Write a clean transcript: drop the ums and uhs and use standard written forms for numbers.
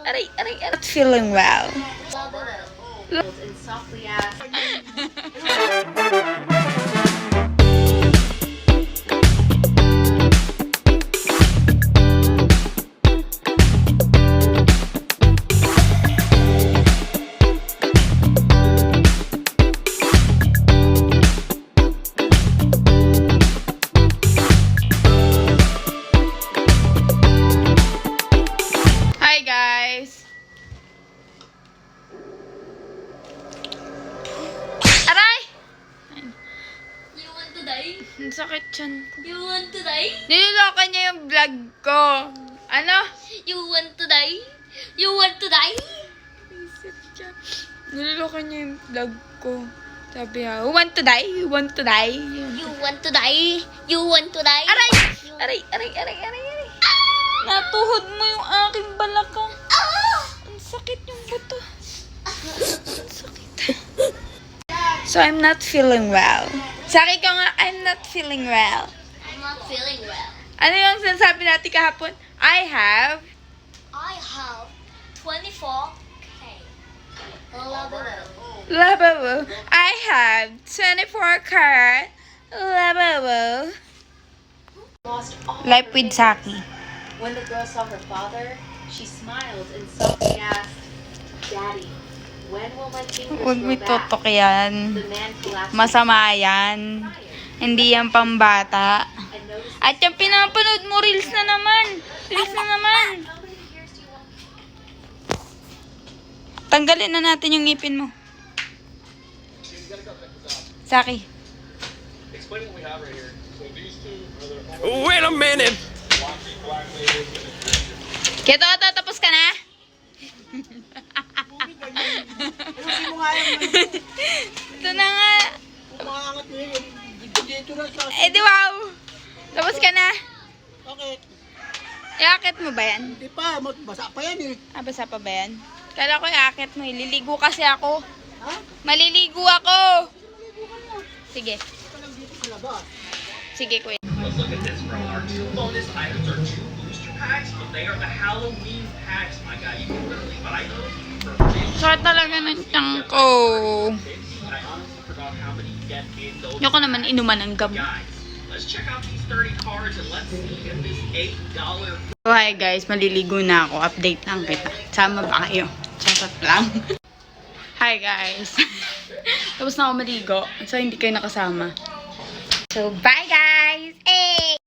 Not feeling well. And softly ask. Hi guys! Aray! You want to die? Ang sakit dyan. You want to die? Niloloko niya yung vlog ko. Ano? You want to die? You want to die? Isip siya. Niloloko niya yung vlog ko. Sabi niya, who want to die? You want to die? You want to die? You want to die? Aray! Aray! Natuhod mo yung aking balakang. Ang sakit yung buto. Ang sakit. So, I'm not feeling well. Sabi ko nga, I'm not feeling well. I'm not feeling well. Ano yung sinasabi natin kahapon? I have 24K. Lavabo. I have 24 karat lavabo. Lost all Life her with fingers. Saki. When the girl saw her father, she smiled and softly asked, Daddy, when will my fingers Huwag grow mo back? tutok yan. The man collapsed. Masama yan. Hindi yan pambata. And noticed At yung pinapanood mo, reels na naman. Reels na naman. how many years do you want? Tanggalin na natin yung ngipin mo. Saki. Explain what we have right here. So these two are the Wait a minute. black labels and the Kito, tapos ka na? Kasi mo nga yung Ito na nga. umaangat mo yun. Dito na sa... Eh, di wow. Tapos ka na. Bakit? Iakit mo ba yan? Hindi pa, basa pa yan eh. Ah, basa pa ba yan? Kala ko iakit mo. Ililigo kasi ako. Ha? Maliligo ako. Sige. Ito lang dito sa labas. Sige, kuya. Let's look at this, bro. Our two bonus items are two booster packs, but they are the Halloween packs, my guy. You can literally buy those for Sakit talaga ng tiyang ko. I honestly forgot how many you get in those. Ayoko naman inuman ng gamot. Guys, let's check out these 30 cards and let's see if this $8 So, hi guys, maliligo na ako. Update lang kita. Sama ba kayo? Chat lang. Hi guys. Tapos na ako maligo. So, hindi kayo nakasama. So, bye guys! Hey!